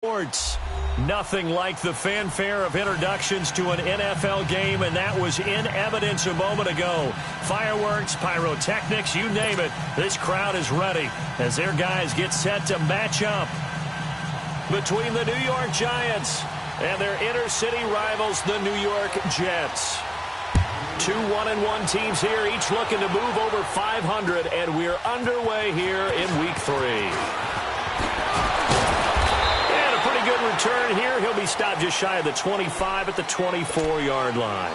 Sports. Nothing like the fanfare of introductions to an NFL game, and that was in evidence a moment ago. Fireworks, pyrotechnics, you name it. This crowd is ready as their guys get set to match up between the New York Giants and their inner-city rivals, the New York Jets. Two 1-1 teams here, each looking to move over 500, and we're underway here in Week 3. Pretty good return here. He'll be stopped just shy of the 25 at the 24-yard line.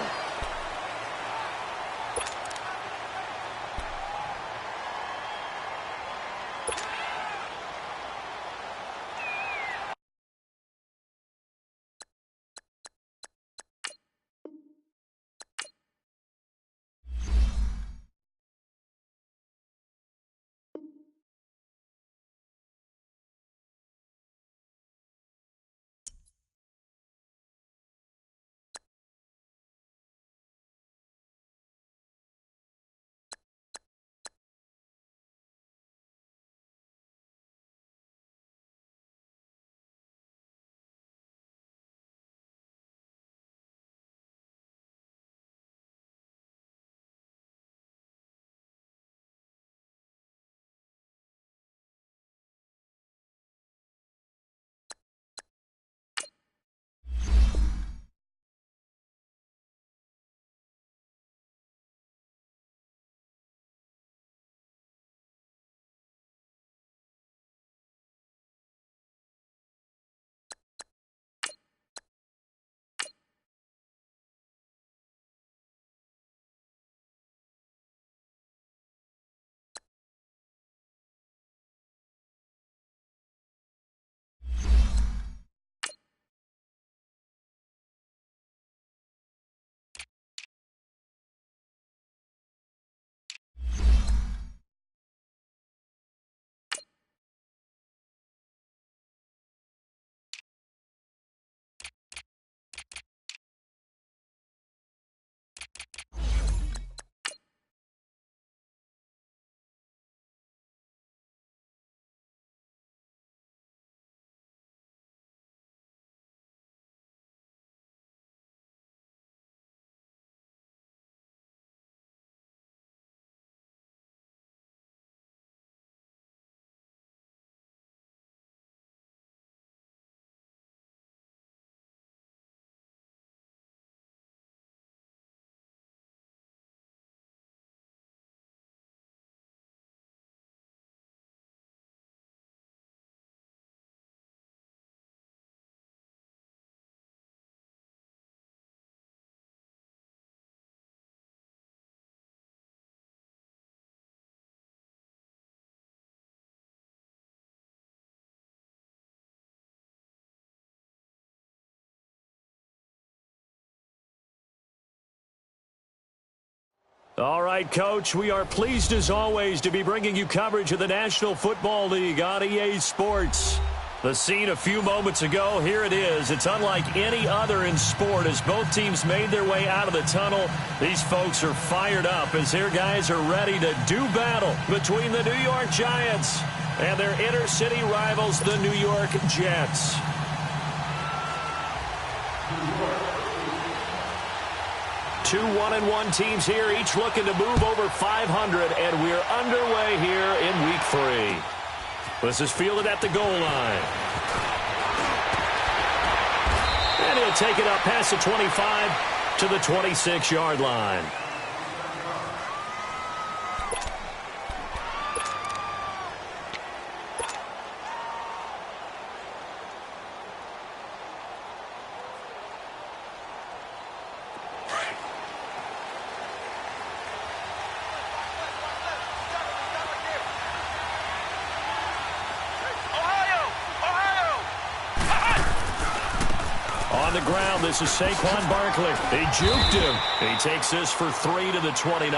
All right, Coach, we are pleased as always to be bringing you coverage of the National Football League on EA Sports. The scene a few moments ago, here it is. It's unlike any other in sport as both teams made their way out of the tunnel. These folks are fired up as their guys are ready to do battle between the New York Giants and their inner-city rivals, the New York Jets. Two 1-1 teams here, each looking to move over 500, and we're underway here in Week 3. This is fielded at the goal line. And he'll take it up past the 25 to the 26-yard line. On the ground, this is Saquon Barkley. They juked him. He takes this for 3 to the 29.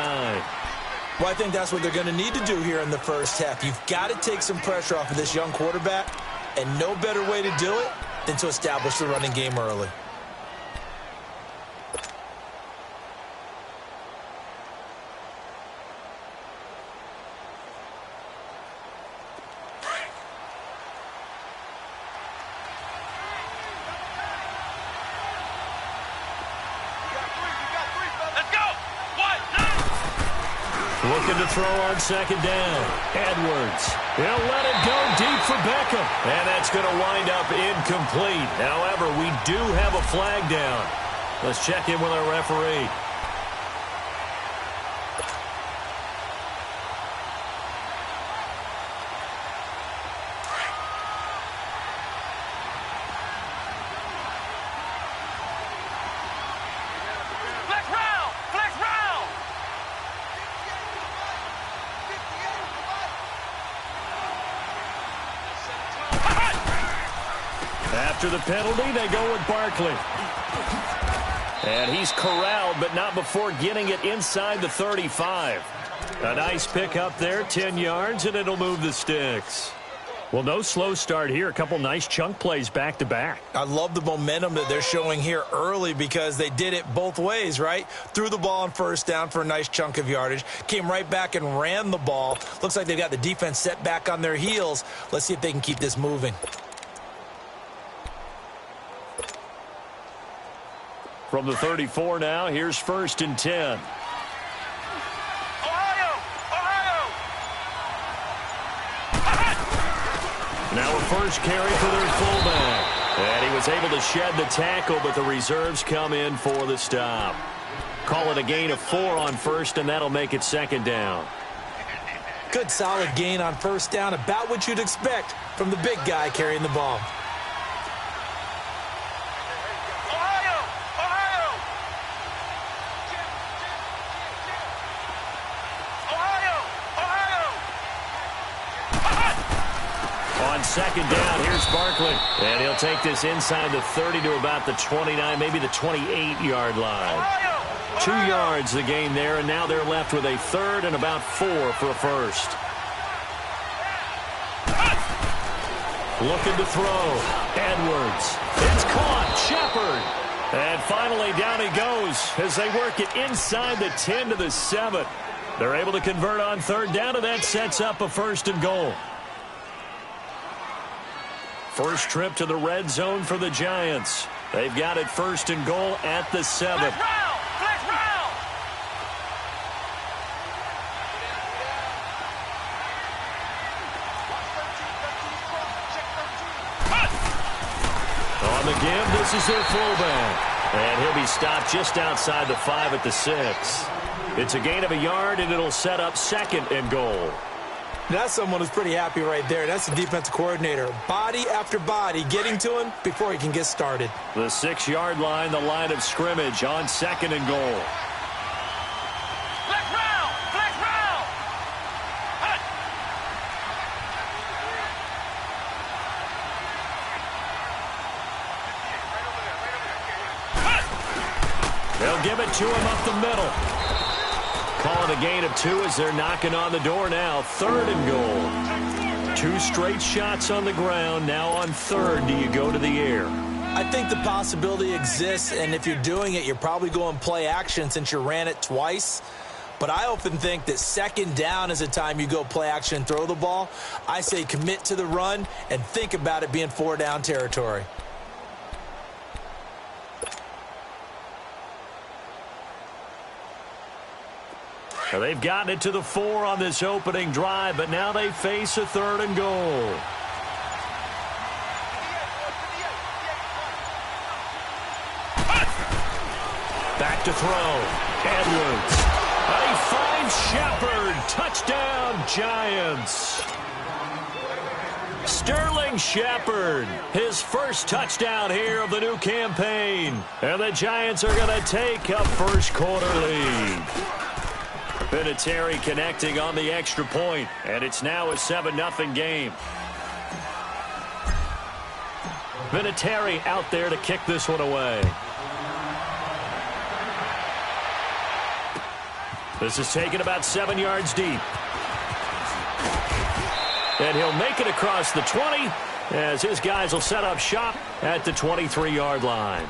Well, I think that's what they're going to need to do here in the first half. You've got to take some pressure off of this young quarterback, and no better way to do it than to establish the running game early. Looking to throw on second down. Edwards. He'll let it go deep for Beckham. And that's going to wind up incomplete. However, we do have a flag down. Let's check in with our referee. After the penalty, they go with Barkley. And he's corralled, but not before getting it inside the 35. A nice pick up there, 10 yards, and it'll move the sticks. Well, no slow start here. A couple nice chunk plays back-to-back. I love the momentum that they're showing here early because they did it both ways, right? Threw the ball on first down for a nice chunk of yardage. Came right back and ran the ball. Looks like they've got the defense set back on their heels. Let's see if they can keep this moving. From the 34 now, here's 1st and 10. Now a first carry for their fullback. And he was able to shed the tackle, but the reserves come in for the stop. Call it a gain of 4 on first, and that'll make it 2nd down. Good solid gain on first down, about what you'd expect from the big guy carrying the ball. On 2nd down, here's Barkley. And he'll take this inside the 30 to about the 29, maybe the 28-yard line. 2 yards the gain there, and now they're left with a 3rd and about 4 for a first. Looking to throw. Edwards. It's caught. Shepard. And finally down he goes as they work it inside the 10 to the 7. They're able to convert on 3rd down, and that sets up a 1st and goal. First trip to the red zone for the Giants. They've got it 1st and goal at the 7. On the give, this is their fullback. And he'll be stopped just outside the 5 at the 6. It's a gain of a yard, and it'll set up 2nd and goal. That's someone who's pretty happy right there. That's the defensive coordinator. Body after body getting to him before he can get started. The 6-yard line, the line of scrimmage on 2nd and goal. Flex round! Flex round! Hut! They'll give it to him up the middle. Calling a gain of 2 as they're knocking on the door now. 3rd and goal. 2 straight shots on the ground. Now on 3rd, do you go to the air? I think the possibility exists, and if you're doing it, you're probably going play action since you ran it twice. But I often think that 2nd down is a time you go play action and throw the ball. I say commit to the run and think about it being 4-down territory. Now they've gotten it to the 4 on this opening drive, but now they face a 3rd and goal. Back to throw. Edwards. And he finds Shepard. Touchdown, Giants. Sterling Shepard, his first touchdown here of the new campaign. And the Giants are going to take a first quarter lead. Vinatieri connecting on the extra point, and it's now a 7-0 game. Vinatieri out there to kick this one away. This is taken about 7 yards deep. And he'll make it across the 20 as his guys will set up shop at the 23-yard line.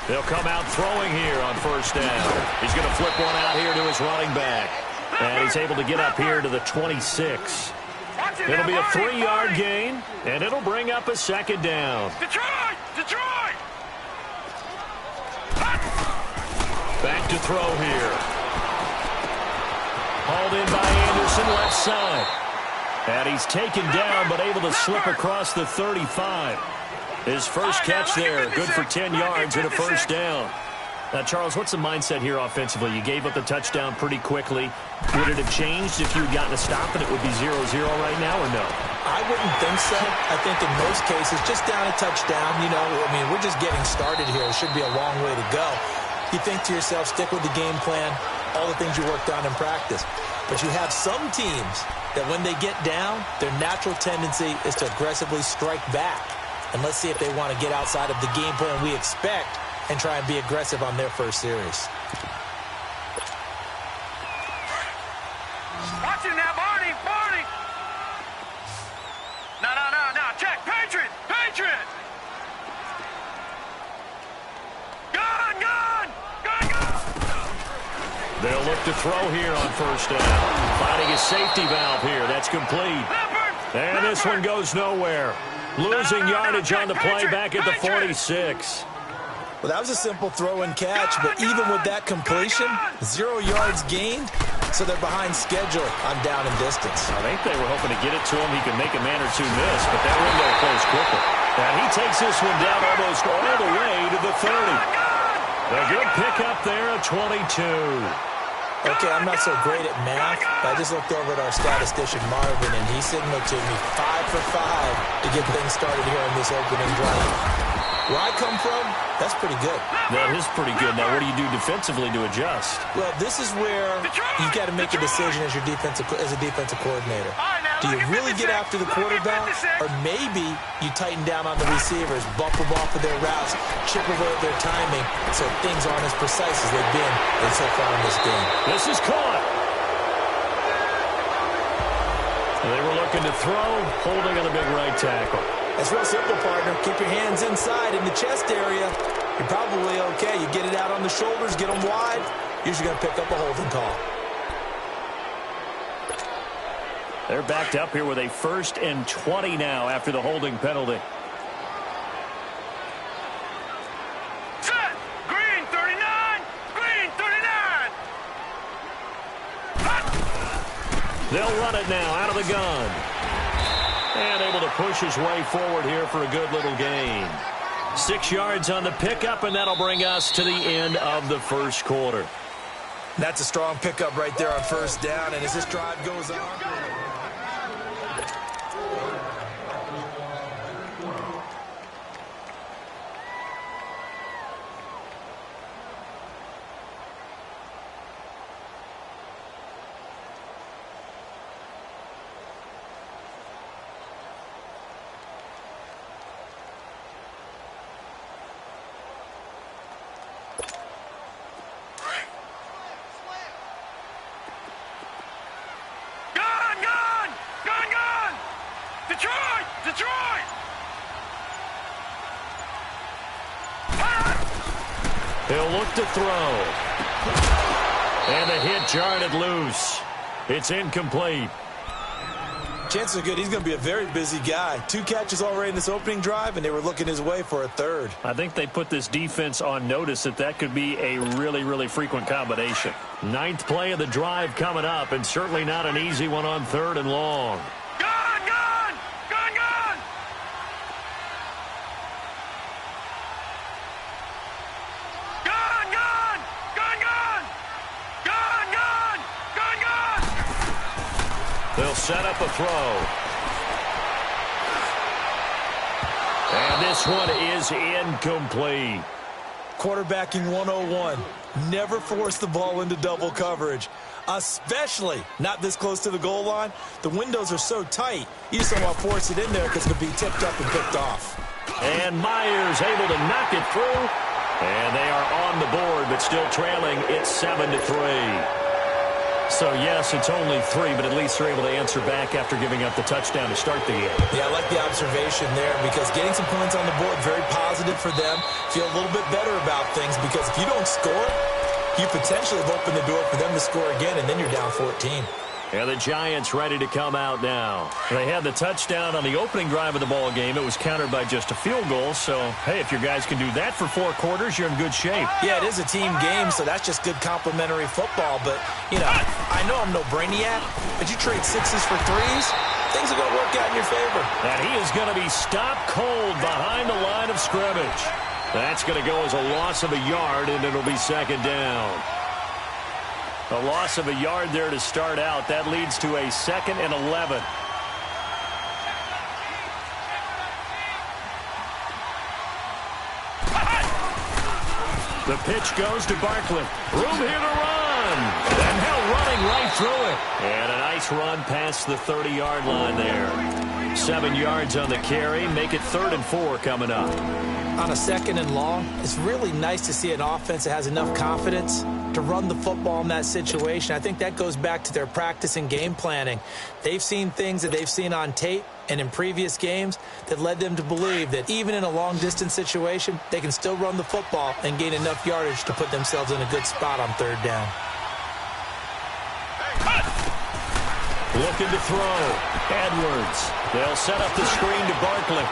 They'll come out throwing here on first down. He's going to flip one out here to his running back. And he's able to get up here to the 26. It'll be a 3-yard gain, and it'll bring up a second down. Detroit! Detroit! Back to throw here. Hauled in by Anderson, left side. And he's taken down, but able to slip across the 35. His first catch there, good for 10 yards and a first down. Now, Charles, what's the mindset here offensively? You gave up the touchdown pretty quickly. Would it have changed if you had gotten a stop and it would be 0-0 right now, or no? I wouldn't think so. I think in most cases, just down a touchdown, you know, I mean, we're just getting started here. It should be a long way to go. You think to yourself, stick with the game plan, all the things you worked on in practice. But you have some teams that when they get down, their natural tendency is to aggressively strike back. And let's see if they want to get outside of the game plan we expect and try and be aggressive on their first series. Watch it now, Barney! Barney! No, check! Patriot! Patriot! Gun! They'll look to throw here on first down. Finding a safety valve here. That's complete. And this one goes nowhere. Losing yardage on the play back at the 46. Well, that was a simple throw and catch, but even with that completion, 0 yards gained, so they're behind schedule on down and distance. I think they were hoping to get it to him. He could make a man or two miss, but that window closed quickly. And he takes this one down almost all the way to the 30. A good pickup there at 22. Okay, I'm not so great at math, but I just looked over at our statistician, Marvin, and he signaled to me 5 for 5 to get things started here on this opening drive. Where I come from, that's pretty good. That is pretty good. Now, what do you do defensively to adjust? Well, this is where you got to make a decision as a defensive coordinator. Do you really get after the quarterback, or maybe you tighten down on the receivers, bump them off of their routes, chip away at their timing, so things aren't as precise as they've been so far in this game. This is caught. They were looking to throw, holding on the big right tackle. It's real simple, partner. Keep your hands inside in the chest area. You're probably okay. You get it out on the shoulders, get them wide. Usually going to pick up a holding call. They're backed up here with a 1st and 20 now after the holding penalty. Set! Green 39! Green 39! They'll run it now out of the gun. And able to push his way forward here for a good little gain. 6 yards on the pickup, and that'll bring us to the end of the first quarter. That's a strong pickup right there on first down, and as this drive goes on... Detroit! He'll look to throw. And the hit jarred it loose. It's incomplete. Chances are good. He's going to be a very busy guy. 2 catches already in this opening drive, and they were looking his way for a 3rd. I think they put this defense on notice that could be a really, really frequent combination. 9th play of the drive coming up, and certainly not an easy one on 3rd and long. They'll set up a throw. And this one is incomplete. Quarterbacking 101. Never force the ball into double coverage, especially not this close to the goal line. The windows are so tight, you just don't want to force it in there because it could be tipped up and picked off. And Myers able to knock it through. And they are on the board, but still trailing. It's 7-3. So, yes, it's only 3, but at least they're able to answer back after giving up the touchdown to start the game. Yeah, I like the observation there because getting some points on the board, very positive for them. Feel a little bit better about things because if you don't score, you potentially have opened the door for them to score again, and then you're down 14. And the Giants ready to come out now. They had the touchdown on the opening drive of the ball game. It was countered by just a field goal. So, hey, if your guys can do that for 4 quarters, you're in good shape. Yeah, it is a team game, so that's just good complimentary football. But, you know, I know I'm no brainiac, but you trade 6s for 3s, things are going to work out in your favor. And he is going to be stopped cold behind the line of scrimmage. That's going to go as a loss of a yard, and it'll be second down. A loss of a yard there to start out. That leads to a 2nd and 11. The pitch goes to Barkley. Room here to run. And now running right through it. And a nice run past the 30-yard line there. 7 yards on the carry. Make it 3rd and 4 coming up. On a 2nd and long, it's really nice to see an offense that has enough confidence to run the football in that situation. I think that goes back to their practice and game planning. They've seen things that they've seen on tape and in previous games that led them to believe that even in a long-distance situation, they can still run the football and gain enough yardage to put themselves in a good spot on 3rd down. Looking to throw. Edwards. They'll set up the screen to Barkley.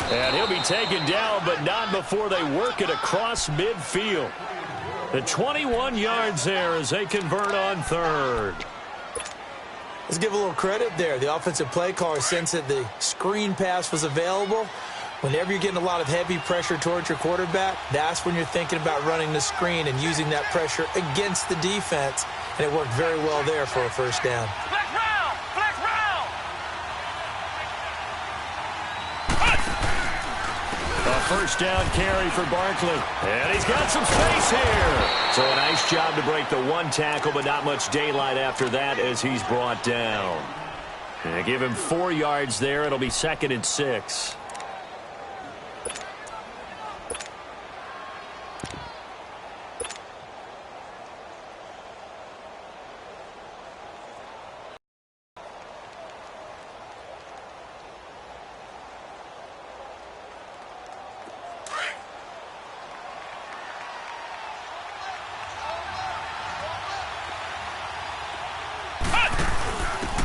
And he'll be taken down, but not before they work it across midfield. The 21 yards there as they convert on 3rd. Let's give a little credit there. The offensive play caller sensed that the screen pass was available. Whenever you're getting a lot of heavy pressure towards your quarterback, that's when you're thinking about running the screen and using that pressure against the defense. And it worked very well there for a 1st down. Flex round! Flex round! A 1st down carry for Barkley. And he's got some space here. So a nice job to break the 1 tackle, but not much daylight after that as he's brought down. And give him 4 yards there. It'll be 2nd and 6.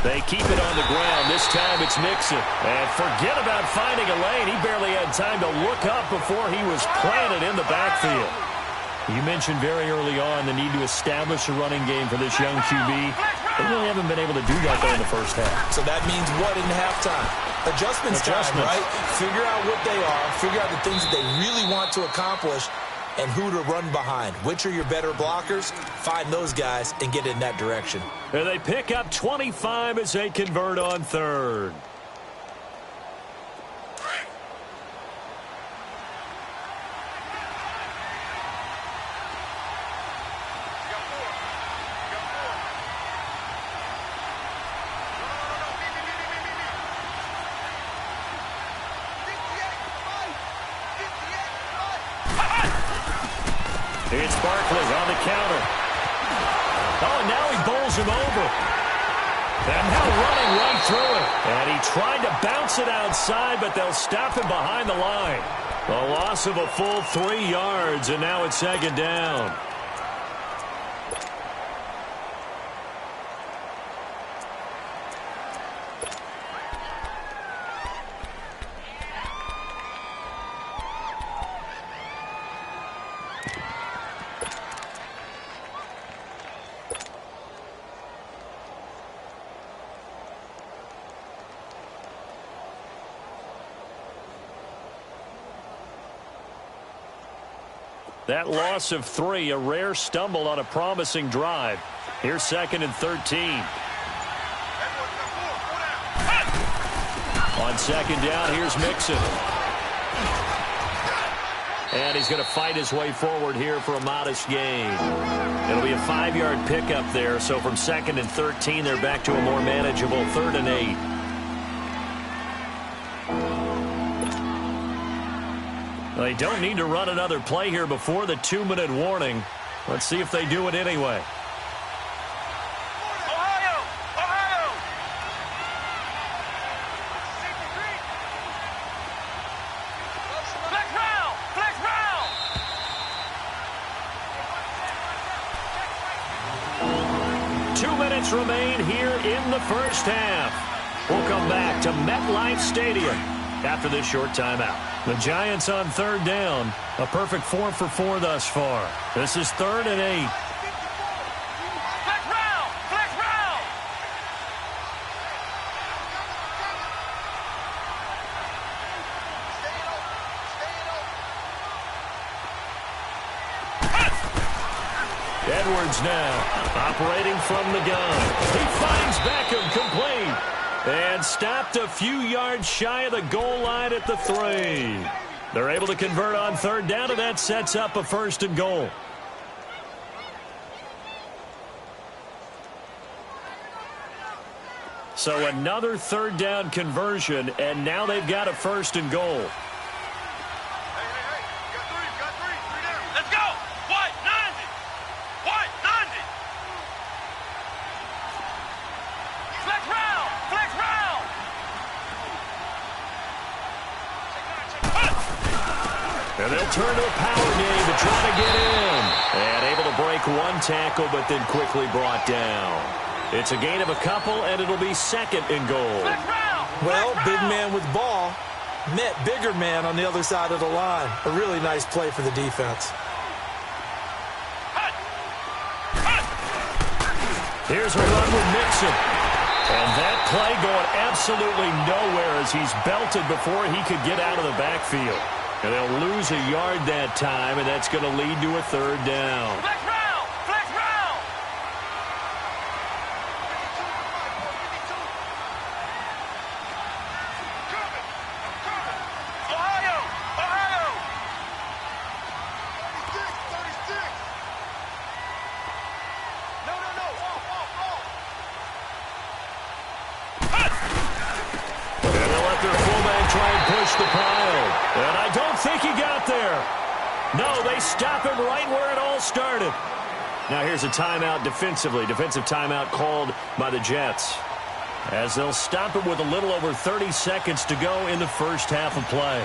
They keep it on the ground. This time it's Mixon. And forget about finding a lane. He barely had time to look up before he was planted in the backfield. You mentioned very early on the need to establish a running game for this young QB. They really haven't been able to do that, though, in the 1st half. So that means what in halftime? Adjustments time, right? Figure out what they are. Figure out the things that they really want to accomplish and who to run behind. Which are your better blockers? Find those guys and get in that direction. And they pick up 25 as they convert on 3rd. It's Barkley on the counter. Oh, and now he bowls him over. And now running right through it. And he tried to bounce it outside, but they'll stop him behind the line. A loss of a full 3 yards, and now it's 2nd down. That loss of 3, a rare stumble on a promising drive. Here's 2nd and 13. On 2nd down, here's Mixon. And he's going to fight his way forward here for a modest gain. It'll be a 5-yard pickup there, so from 2nd and 13, they're back to a more manageable 3rd and 8. They don't need to run another play here before the 2-minute warning. Let's see if they do it anyway. minutes remain here in the first half. We'll come back to MetLife Stadium after this short timeout. The Giants on third down. A perfect 4 for 4 thus far. This is 3rd and 8. Flex round! Flex round! Edwards now operating from the gun. He finds Beckham complete. And stopped a few yards shy of the goal line at the 3. They're able to convert on third down, and that sets up a 1st and goal. So another third down conversion, and now they've got a 1st and goal. Let's go! White, 90! White, 90! Flex round! Flex round! And they'll turn to a power game to try to get in. And able to break one tackle, but then quickly brought down. It's a gain of a couple, and it'll be 2nd and goal. Flex round! Well, big man with ball met bigger man on the other side of the line. A really nice play for the defense. Here's a run with Mixon. And that play going absolutely nowhere as he's belted before he could get out of the backfield. And they'll lose a yard that time, and that's going to lead to a 3rd down. Flex round! Flex round! Ohio! Ohio! 36! No! And they'll let their fullback try and push the pile. And I don't think he got there. No, they stop him right where it all started. Now here's a timeout defensively. Defensive timeout called by the Jets, as they'll stop him with a little over 30 seconds to go in the first half of play.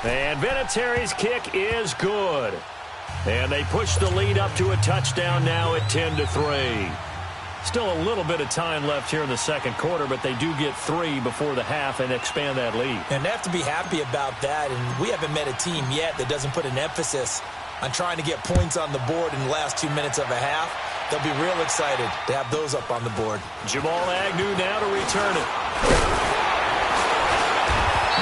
And Vinatieri's kick is good. And they push the lead up to a touchdown now at 10-3. Still a little bit of time left here in the second quarter, but they do get 3 before the half and expand that lead. And they have to be happy about that, and we haven't met a team yet that doesn't put an emphasis on trying to get points on the board in the last 2 minutes of a half. They'll be real excited to have those up on the board. Jamal Agnew now to return it.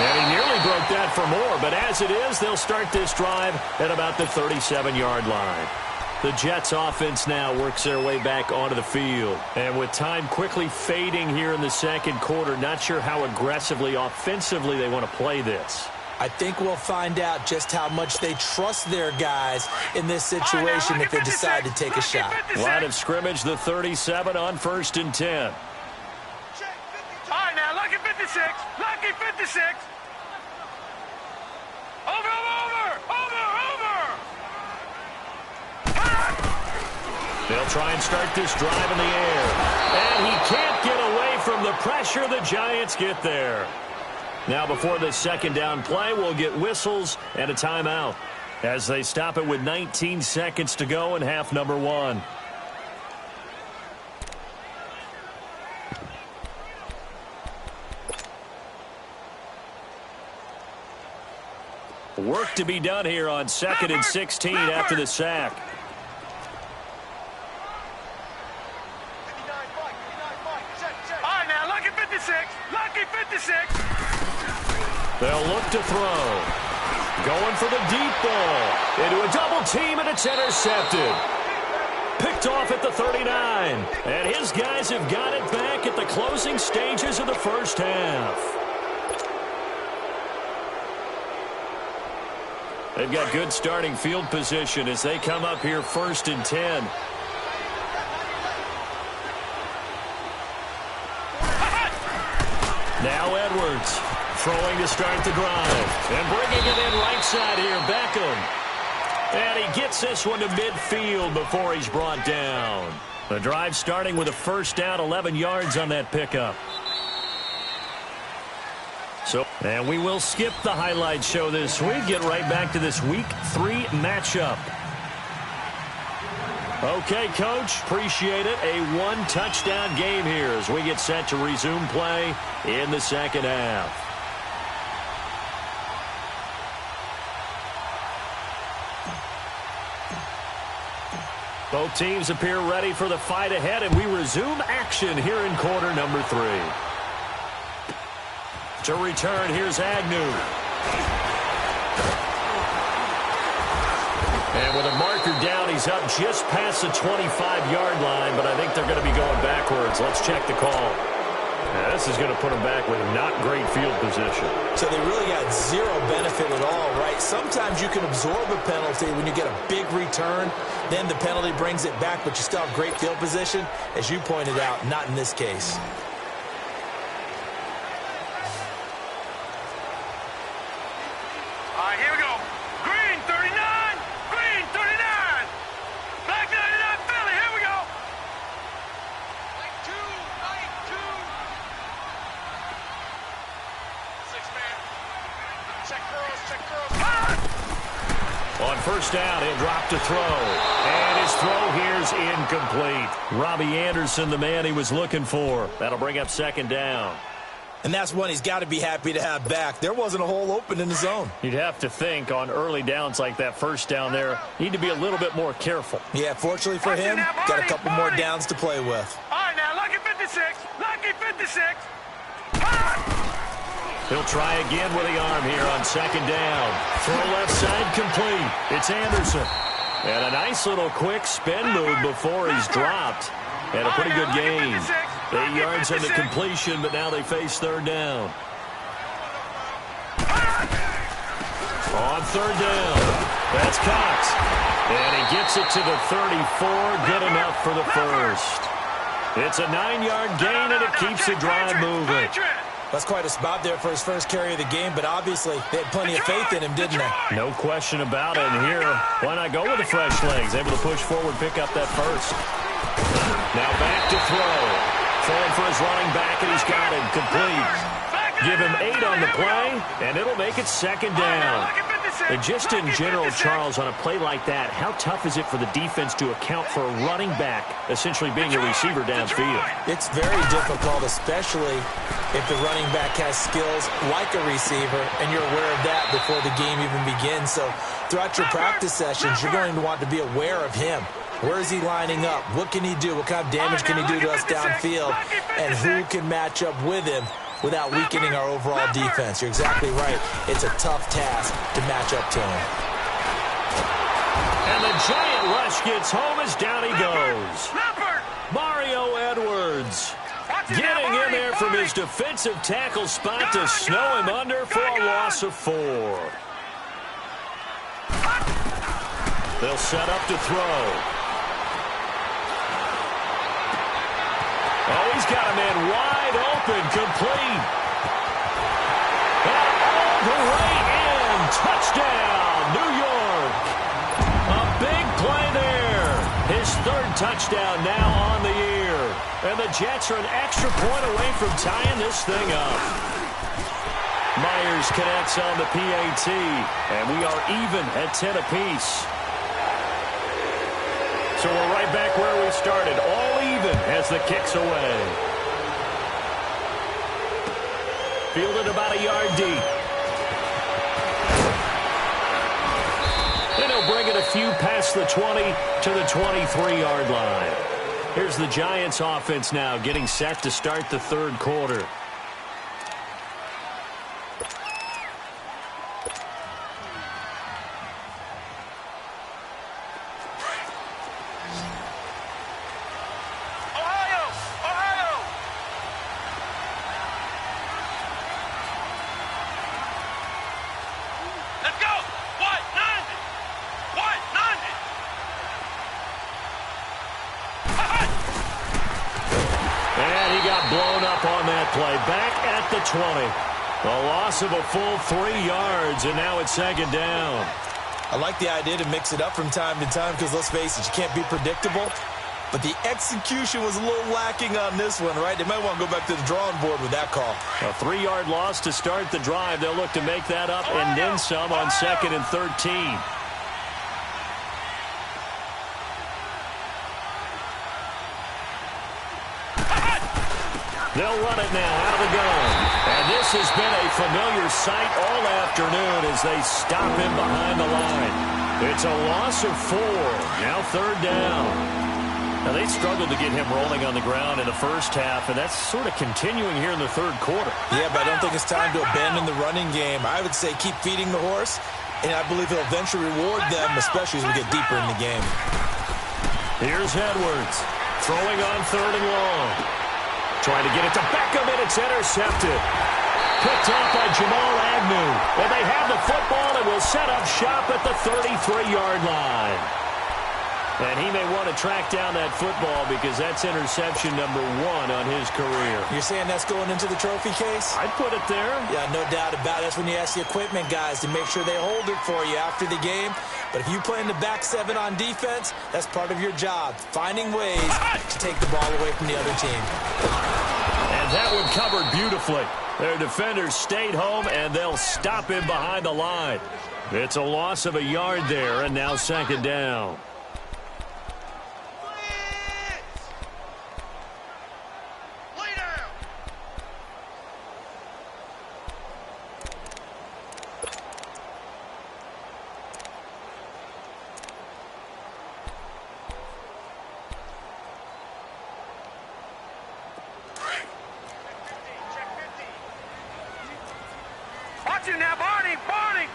And he nearly broke that for more, but as it is, they'll start this drive at about the 37-yard line. The Jets offense now works their way back onto the field. And with time quickly fading here in the second quarter, not sure how aggressively, offensively they want to play this. I think we'll find out just how much they trust their guys in this situation if they decide to take a shot. Line of scrimmage, the 37 on 1st and 10. All right, now, lucky 56. Lucky 56. Over. They'll try and start this drive in the air. And he can't get away from the pressure. The Giants get there. Now before this second down play, we'll get whistles and a timeout as they stop it with 19 seconds to go in half number 1. Work to be done here on 2nd and 16 after the sack. Lucky 56. They'll look to throw. Going for the deep ball. Into a double team, and it's intercepted. Picked off at the 39. And his guys have got it back at the closing stages of the first half. They've got good starting field position as they come up here 1st and 10. Now Edwards throwing to start the drive. And bringing it in right side here, Beckham. And he gets this one to midfield before he's brought down. The drive starting with a first down, 11 yards on that pickup. And we will skip the highlight show this week. Get right back to this Week 3 matchup. Okay, Coach, appreciate it. A one-touchdown game here as we get set to resume play in the second half. Both teams appear ready for the fight ahead, and we resume action here in quarter number 3. To return, here's Agnew. And with a marker down, he's up just past the 25-yard line, but I think they're going to be going backwards. Let's check the call. Now, this is going to put them back with not great field position. So they really got zero benefit at all, right? Sometimes you can absorb a penalty when you get a big return. Then the penalty brings it back, but you still have great field position. As you pointed out, not in this case. All right, here we go. Green 39. Green 39. Black 99 Philly. Here we go. Leg 2. Leg 2. 6-man. Check curls. Check curls. On first down, he'll drop to throw. And his throw here's incomplete. Robbie Anderson, the man he was looking for. That'll bring up second down. And that's one he's got to be happy to have back. There wasn't a hole open in the zone. You'd have to think on early downs like that first down there, need to be a little bit more careful. Yeah, fortunately for him, got a couple more downs to play with. All right, now, lucky 56. Lucky 56. He'll try again with the arm here on second down. Throw left side complete. It's Anderson. And a nice little quick spin move before he's dropped. And a pretty good gain. 8 yards on the completion, but now they face third down. On third down, that's Cox. And he gets it to the 34, good enough for the first. It's a 9-yard gain, and it keeps the drive moving. That's quite a spot there for his first carry of the game, but obviously they had plenty of faith in him, didn't they? No question about it. And here, why not go with the fresh legs? Able to push forward, pick up that first. Now back to throw. Throwing for his running back, and he's got him complete. Give him 8 on the play, and it'll make it second down. And just in general, Charles, on a play like that, how tough is it for the defense to account for a running back essentially being a receiver downfield? It's very difficult, especially if the running back has skills like a receiver, and you're aware of that before the game even begins. So throughout your practice sessions, you're going to want to be aware of him. Where is he lining up? What can he do? What kind of damage can he do to us downfield? And who can match up with him without weakening our overall defense? You're exactly right. It's a tough task to match up to him. And the giant rush gets home as down he goes. Mario Edwards getting in there from his defensive tackle spot to snow him under for a loss of 4. They'll set up to throw. Oh, he's got a man wide open, complete. And all the way in. Touchdown, New York. A big play there. His third touchdown now on the year. And the Jets are an extra point away from tying this thing up. Myers connects on the PAT, and we are even at 10 apiece. So we're right back where we started, all even as the kick's away. Fielded about a yard deep. And he'll bring it a few past the 20 to the 23-yard line. Here's the Giants offense now getting set to start the third quarter. Play back at the 20. A loss of a full 3 yards, and now it's second down. I like the idea to mix it up from time to time because, let's face it, you can't be predictable. But the execution was a little lacking on this one, right? They might want to go back to the drawing board with that call. A 3-yard loss to start the drive. They'll look to make that up and then some on 2nd and 13. They'll run it now out of the gun. And this has been a familiar sight all afternoon as they stop him behind the line. It's a loss of 4. Now 3rd down. Now, they struggled to get him rolling on the ground in the first half, and that's sort of continuing here in the 3rd quarter. Yeah, but I don't think it's time to abandon the running game. I would say keep feeding the horse, and I believe he'll eventually reward them, especially as we get deeper in the game. Here's Edwards, throwing on 3rd and long. Trying to get it to Beckham, and it's intercepted. Picked off by Jamal Agnew. And they have the football and will set up shop at the 33-yard line. And he may want to track down that football because that's interception number 1 on his career. You're saying that's going into the trophy case? I'd put it there. Yeah, no doubt about it. That's when you ask the equipment guys to make sure they hold it for you after the game. But if you play in the back 7 on defense, that's part of your job, finding ways to take the ball away from the other team. And that one covered beautifully. Their defenders stayed home, and they'll stop him behind the line. It's a loss of a yard there, and now 2nd down. Watch it now, Barney, Barney.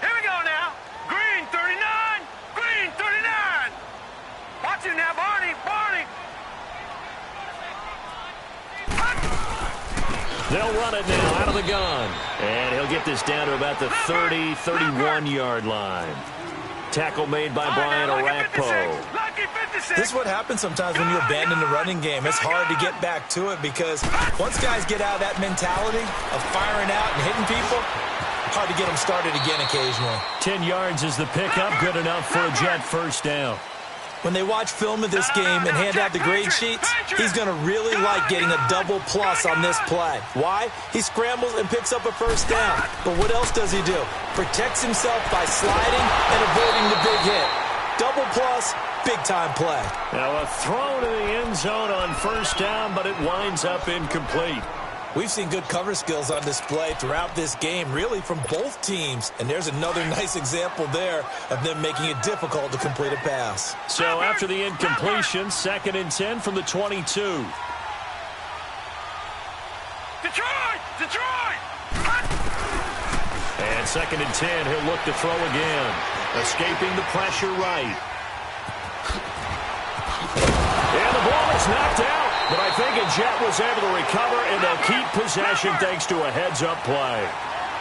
Here we go now. Green 39, Green 39. Watch it now, Barney, Barney. They'll run it now out of the gun. And he'll get this down to about the 30, 31-yard line. Tackle made by Brian Orakpo. This is what happens sometimes when you abandon the running game. It's hard to get back to it because once guys get out of that mentality of firing out and hitting people, hard to get them started again occasionally. 10 yards is the pickup, good enough for a Jet 1st down. When they watch film of this game and hand out the grade sheets, he's going to really like getting a double plus on this play. Why? He scrambles and picks up a 1st down. But what else does he do? Protects himself by sliding and avoiding the big hit. Double plus, big-time play. Now a throw to the end zone on 1st down, but it winds up incomplete. We've seen good cover skills on display throughout this game, really from both teams. And there's another nice example there of them making it difficult to complete a pass. So after the incompletion, 2nd and 10 from the 22. Detroit! Detroit! And 2nd and 10, he'll look to throw again. Escaping the pressure right. And the ball is knocked out. But I think a Jet was able to recover, and they'll keep possession thanks to a heads-up play.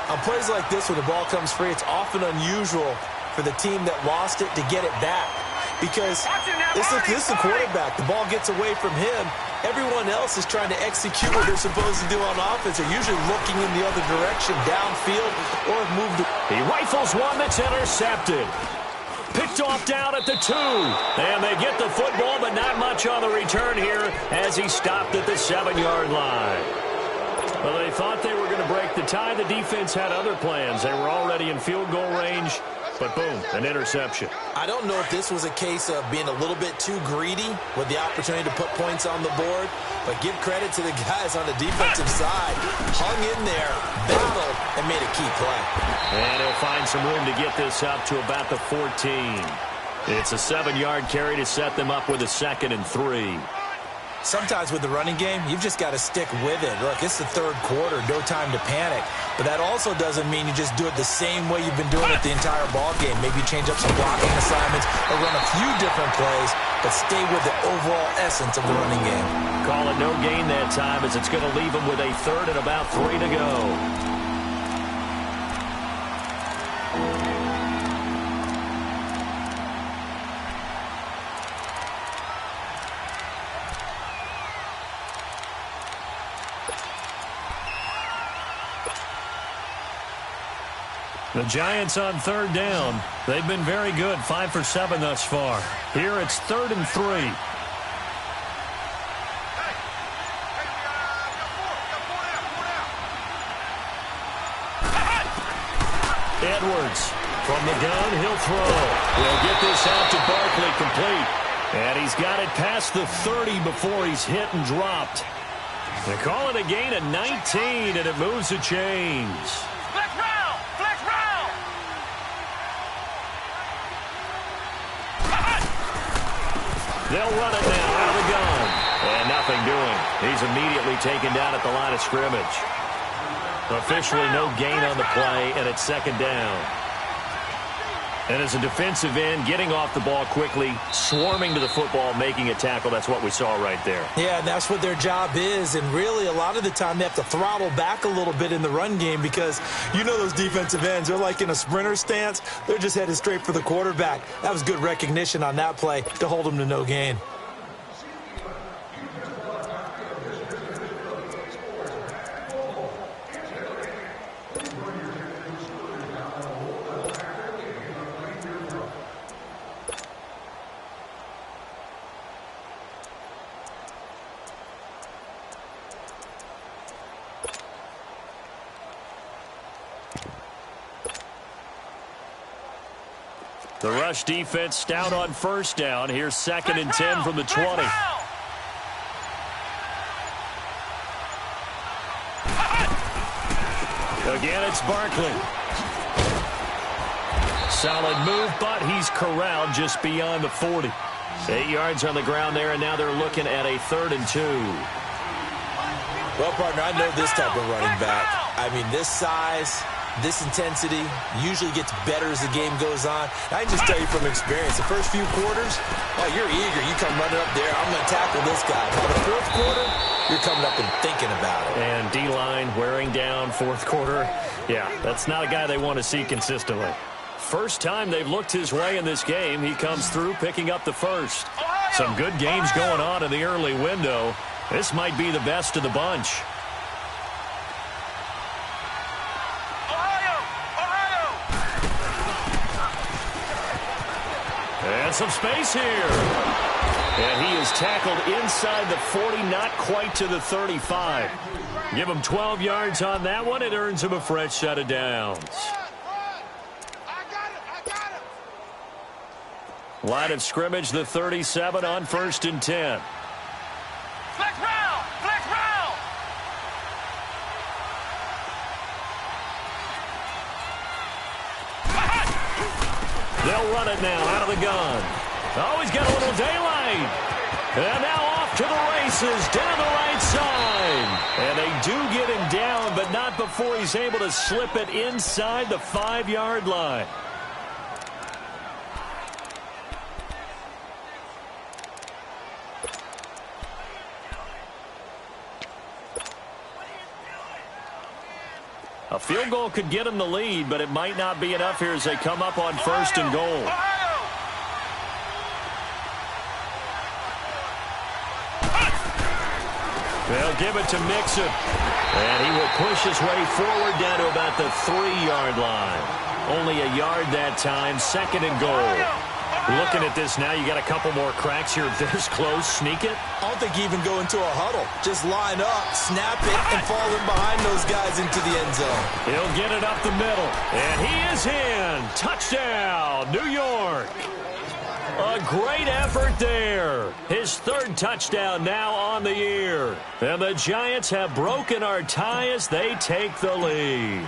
On plays like this where the ball comes free, it's often unusual for the team that lost it to get it back. Because this is the quarterback. The ball gets away from him. Everyone else is trying to execute what they're supposed to do on offense. They're usually looking in the other direction, downfield, or have moved. He rifles one that's intercepted. Picked off down at the 2. And they get the football, but not much on the return here as he stopped at the 7-yard line. Well, they thought they were going to break the tie. The defense had other plans. They were already in field goal range, but boom, an interception. I don't know if this was a case of being a little bit too greedy with the opportunity to put points on the board, but give credit to the guys on the defensive side. Hung in there, battled, and made a key play. And he'll find some room to get this up to about the 14. It's a 7-yard carry to set them up with a 2nd and 3. Sometimes with the running game, you've just got to stick with it. Look, it's the 3rd quarter, no time to panic. But that also doesn't mean you just do it the same way you've been doing it the entire ball game. Maybe change up some blocking assignments or run a few different plays, but stay with the overall essence of the running game. Call it no gain that time as it's going to leave them with a 3rd and about 3 to go. The Giants on 3rd down. They've been very good, 5 for 7 thus far. Here it's 3rd and 3. Edwards from the gun, he'll throw. He'll get this out to Barkley complete. And he's got it past the 30 before he's hit and dropped. They call it a gain of 19, and it moves the chains. Flex round! Flex round! They'll run it now out of the gun. And nothing doing. He's immediately taken down at the line of scrimmage. Officially no gain on the play, and it's second down. And as a defensive end, getting off the ball quickly, swarming to the football, making a tackle, that's what we saw right there. Yeah, and that's what their job is. And really, a lot of the time, they have to throttle back a little bit in the run game because you know those defensive ends, they're like in a sprinter stance. They're just headed straight for the quarterback. That was good recognition on that play to hold them to no gain. The rush defense stout on first down. Here's second and 10 from the 20. Again, it's Barkley. Solid move, but he's corralled just beyond the 40. 8 yards on the ground there, and now they're looking at a 3rd and 2. Well, partner, I know this type of running back. I mean, this size, this intensity usually gets better as the game goes on. I can just tell you from experience, the first few quarters, oh, you're eager. You come running up there, I'm going to tackle this guy. By the fourth quarter, you're coming up and thinking about it. And D-line wearing down fourth quarter. Yeah, that's not a guy they want to see consistently. First time they've looked his way in this game, he comes through picking up the first. Some good games going on in the early window. This might be the best of the bunch. And some space here. And he is tackled inside the 40, not quite to the 35. Give him 12 yards on that one. It earns him a fresh set of downs. Line of scrimmage, the 37 on 1st and 10. Flex round! Flex round! They'll run it now out of the gun. Oh, he's got a little daylight. And now off to the races down the right side. And they do get him down, but not before he's able to slip it inside the 5-yard line. A field goal could get him the lead, but it might not be enough here as they come up on 1st and goal. They'll give it to Mixon. And he will push his way forward down to about the 3-yard line. Only a yard that time, 2nd and goal. Looking at this now, you got a couple more cracks here. This close, sneak it. I don't think you even go into a huddle. Just line up, snap it, and fall in behind those guys into the end zone. He'll get it up the middle. And he is in. Touchdown, New York. A great effort there. His 3rd touchdown now on the year. And the Giants have broken our tie as they take the lead.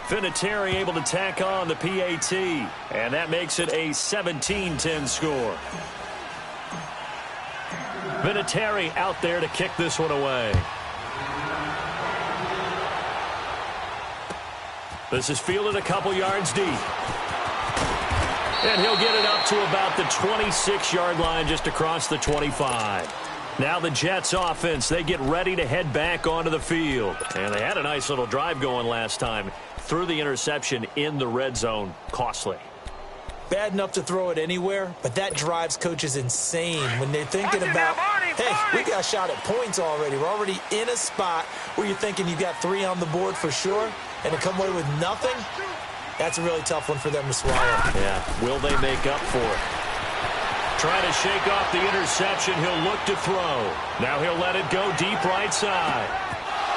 Vinatieri able to tack on the PAT, and that makes it a 17-10 score. Vinatieri out there to kick this one away. This is fielded a couple yards deep. And he'll get it up to about the 26-yard line, just across the 25. Now the Jets offense, they get ready to head back onto the field. And they had a nice little drive going last time. Threw the interception in the red zone. Costly. Bad enough to throw it anywhere, but that drives coaches insane when they're thinking about, hey, we got a shot at points already. We're already in a spot where you're thinking you've got 3 on the board for sure, and to come away with nothing, that's a really tough one for them to swallow. Yeah, will they make up for it? Trying to shake off the interception. He'll look to throw. Now he'll let it go deep right side.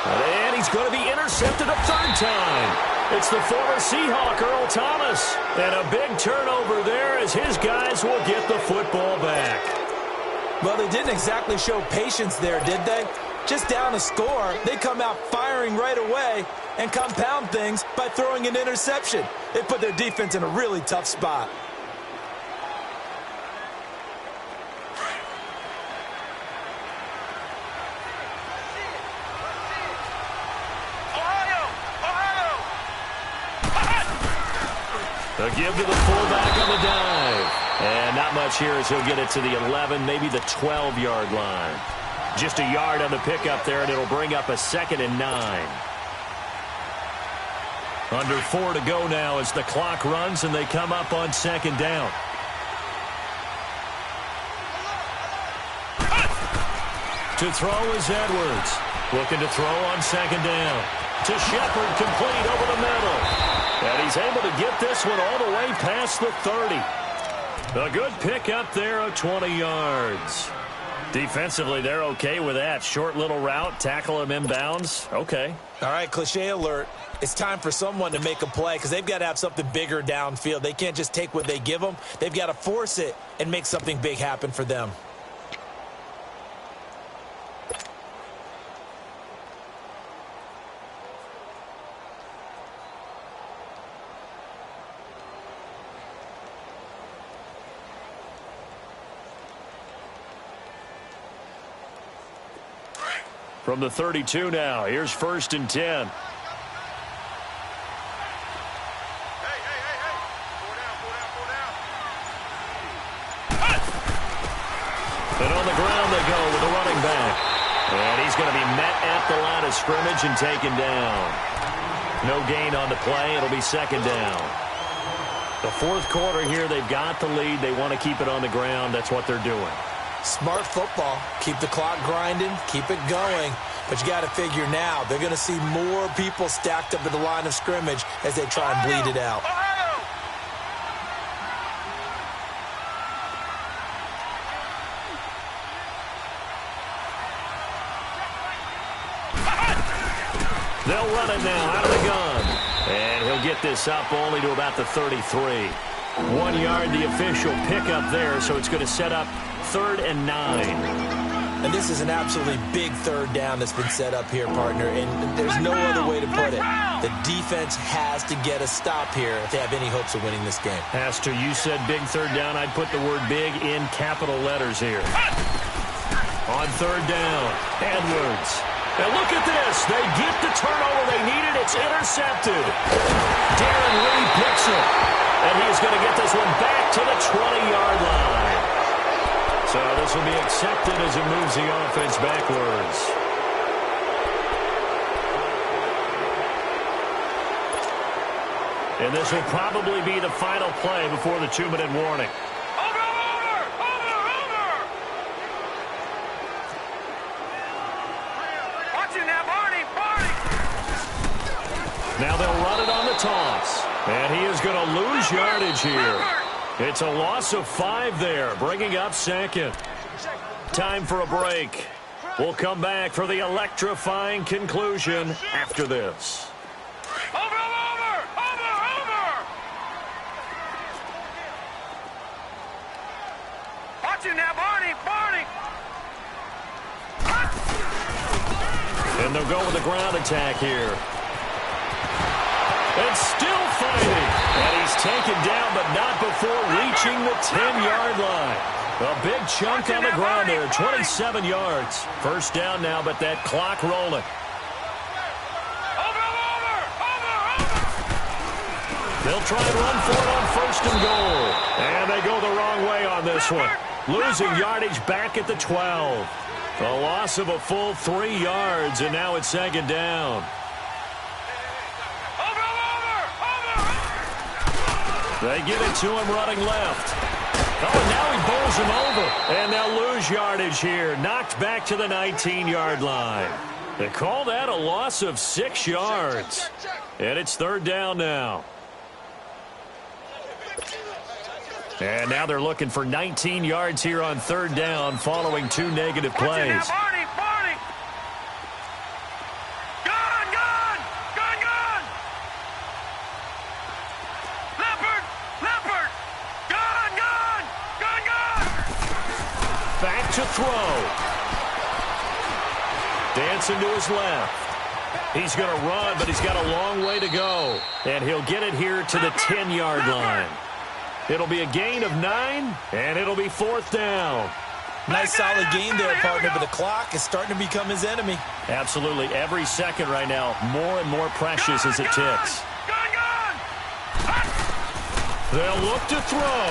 And he's going to be intercepted a 3rd time. It's the former Seahawk, Earl Thomas. And a big turnover there as his guys will get the football back. Well, they didn't exactly show patience there, did they? Just down a score, they come out firing right away and compound things by throwing an interception. They put their defense in a really tough spot. A give to the fullback on the dive. And not much here as he'll get it to the 11, maybe the 12-yard line. Just a yard on the pickup there, and it'll bring up a 2nd and 9. Under 4 to go now as the clock runs, and they come up on 2nd down. To throw is Edwards. Looking to throw on 2nd down. To Shepard, complete over the middle. And he's able to get this one all the way past the 30. A good pickup there of 20 yards. Defensively, they're okay with that. Short little route, tackle him inbounds. Okay. All right, cliche alert. It's time for someone to make a play because they've got to have something bigger downfield. They can't just take what they give them. They've got to force it and make something big happen for them. From the 32 now, here's 1st and 10. And on the ground they go with the running back. And he's going to be met at the line of scrimmage and taken down. No gain on the play. It'll be 2nd down. The 4th quarter here, they've got the lead. They want to keep it on the ground. That's what they're doing. Smart football. Keep the clock grinding. Keep it going. But you got to figure now, they're going to see more people stacked up at the line of scrimmage as they try and bleed it out. They'll run it now out of the gun. And he'll get this up only to about the 33. 1 yard, the official pickup there, so it's going to set up 3rd and 9. And this is an absolutely big 3rd down that's been set up here, partner, and there's no other way to put it. The defense has to get a stop here if they have any hopes of winning this game. Has to. You said big 3rd down. I'd put the word big in capital letters here. On 3rd down, Edwards. And look at this. They get the turnover they needed. It's intercepted. Darren Lee picks it. And he's going to get this one back to the 20-yard line. So this will be accepted as it moves the offense backwards. And this will probably be the final play before the 2-minute warning. Over! Watch it now, Barney! Now they'll run it on the toss. And he is going to lose yardage here. It's a loss of 5 there, bringing up 2nd. Time for a break. We'll come back for the electrifying conclusion after this. Over! Watch it now, Barney! And they'll go with the ground attack here. And still fighting. And he's taken down, but not before reaching the 10-yard line. A big chunk on the ground there, 27 yards. 1st down now, but that clock rolling. Over! They'll try and run for it on 1st and goal. And they go the wrong way on this one. Losing yardage back at the 12. A loss of a full 3 yards, and now it's 2nd down. They give it to him running left. Oh, and now he bowls him over. And they'll lose yardage here. Knocked back to the 19-yard line. They call that a loss of 6 yards. And it's 3rd down now. And now they're looking for 19 yards here on 3rd down following 2 negative plays. Barney! Gun! Leopard! Gun! Back to throw. Dancing to his left. He's going to run, but he's got a long way to go. And he'll get it here to the 10-yard line. It'll be a gain of 9, and it'll be 4th down. Nice solid game there, partner, but the clock is starting to become his enemy. Absolutely. Every second right now, more and more precious as it ticks. They'll look to throw.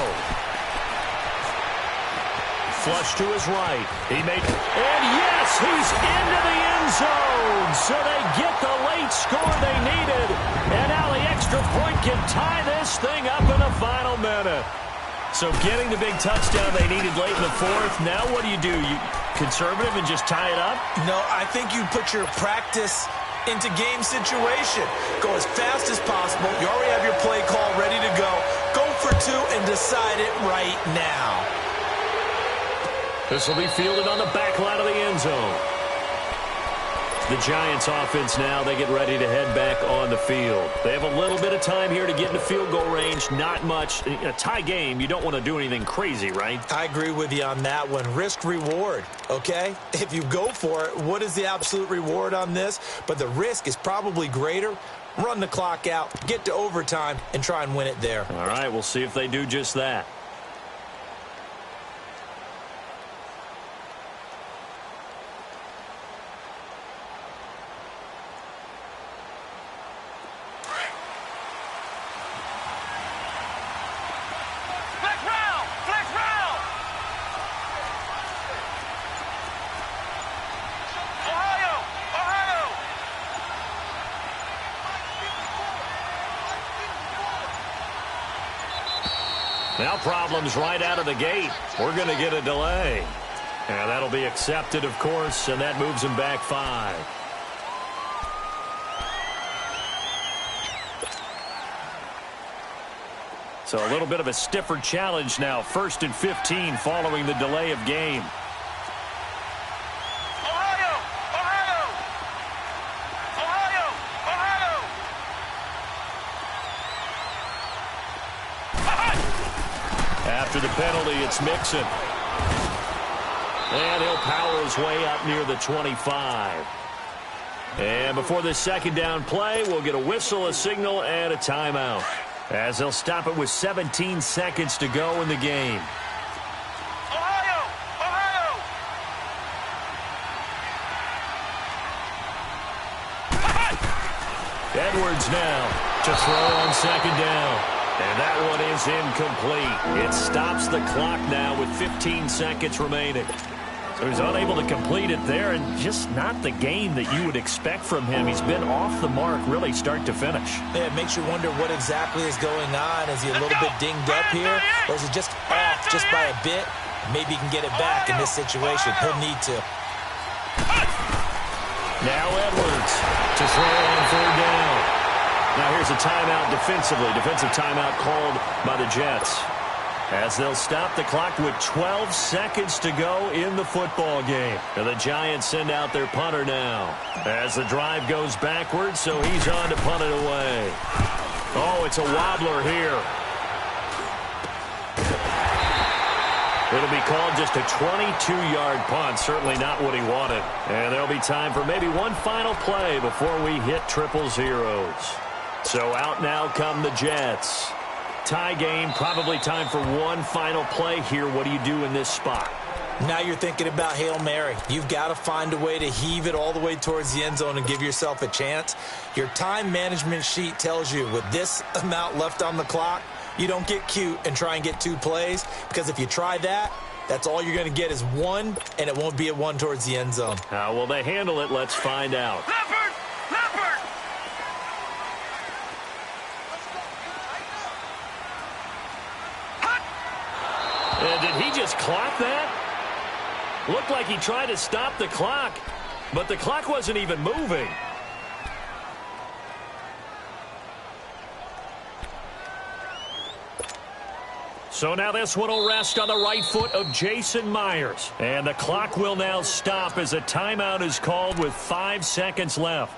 Flush to his right. He made, and yes, he's into the end zone. So they get the late score they needed. And now the extra point can tie this thing up in the final minute. So getting the big touchdown they needed late in the 4th. Now what do? You conservative and just tie it up? No, I think you put your practice into game situation. Go as fast as possible. You already have your play call ready to go. Go for 2 and decide it right now. This will be fielded on the back line of the end zone. The Giants offense now, they get ready to head back on the field. They have a little bit of time here to get into field goal range. Not much. In a tie game, you don't want to do anything crazy, right? I agree with you on that one. Risk reward, okay? If you go for it, what is the absolute reward on this? But the risk is probably greater. Run the clock out, get to overtime, and try and win it there. All right, we'll see if they do just that. Now problems right out of the gate. We're going to get a delay. And that'll be accepted, of course, and that moves him back 5. So a little bit of a stiffer challenge now. 1st and 15 following the delay of game. After the penalty, it's Mixon. And he'll power his way up near the 25. And before this 2nd down play, we'll get a whistle, a signal, and a timeout, as they'll stop it with 17 seconds to go in the game. Edwards now to throw on 2nd down. And that one is incomplete. It stops the clock now with 15 seconds remaining. So he's unable to complete it there, and just not the game that you would expect from him. He's been off the mark really start to finish. Yeah, it makes you wonder what exactly is going on. Is he a little bit dinged up here, or is it just off just by a bit? Maybe he can get it back in this situation. He'll need to. Now Edwards to throw on 3rd down. Now here's a timeout defensively. Defensive timeout called by the Jets, as they'll stop the clock with 12 seconds to go in the football game. And the Giants send out their punter now, as the drive goes backwards, so he's on to punt it away. Oh, it's a wobbler here. It'll be called just a 22-yard punt. Certainly not what he wanted. And there'll be time for maybe one final play before we hit triple zeros. So out now come the Jets. Tie game, probably time for one final play here. What do you do in this spot? Now you're thinking about Hail Mary. You've got to find a way to heave it all the way towards the end zone and give yourself a chance. Your time management sheet tells you with this amount left on the clock, you don't get cute and try and get 2 plays, because if you try that, that's all you're going to get is 1, and it won't be a 1 towards the end zone. How will they handle it? Let's find out. Leopard! Did he just clock that? Looked like he tried to stop the clock, but the clock wasn't even moving. So now this one will rest on the right foot of Jason Myers. And the clock will now stop as a timeout is called with 5 seconds left.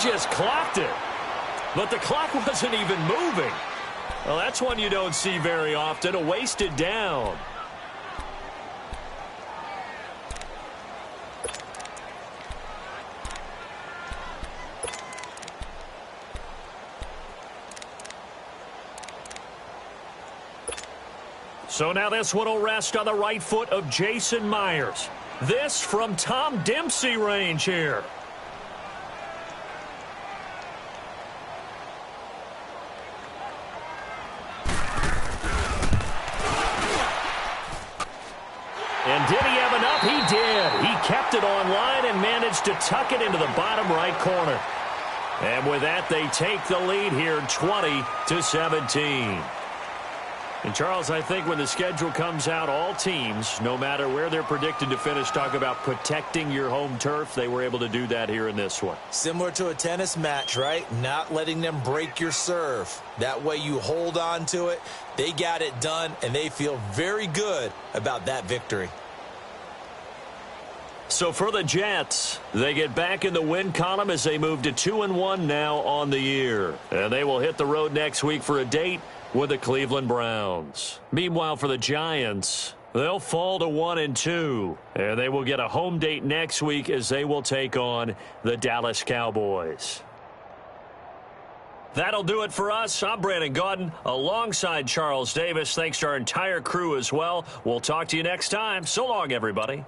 just clocked it. But the clock wasn't even moving. Well, that's one you don't see very often, a wasted down. So now this one will rest on the right foot of Jason Myers. This from Tom Dempsey range here. And did he have enough? He did. He kept it online and managed to tuck it into the bottom right corner. And with that, they take the lead here 20-17. And, Charles, I think when the schedule comes out, all teams, no matter where they're predicted to finish, talk about protecting your home turf. They were able to do that here in this one. Similar to a tennis match, right? Not letting them break your serve. That way you hold on to it. They got it done, and they feel very good about that victory. So for the Jets, they get back in the win column as they move to 2-1 now on the year. And they will hit the road next week for a date with the Cleveland Browns. Meanwhile, for the Giants, they'll fall to 1-2, and they will get a home date next week as they will take on the Dallas Cowboys. That'll do it for us. I'm Brandon Gaudin alongside Charles Davis. Thanks to our entire crew as well. We'll talk to you next time. So long, everybody.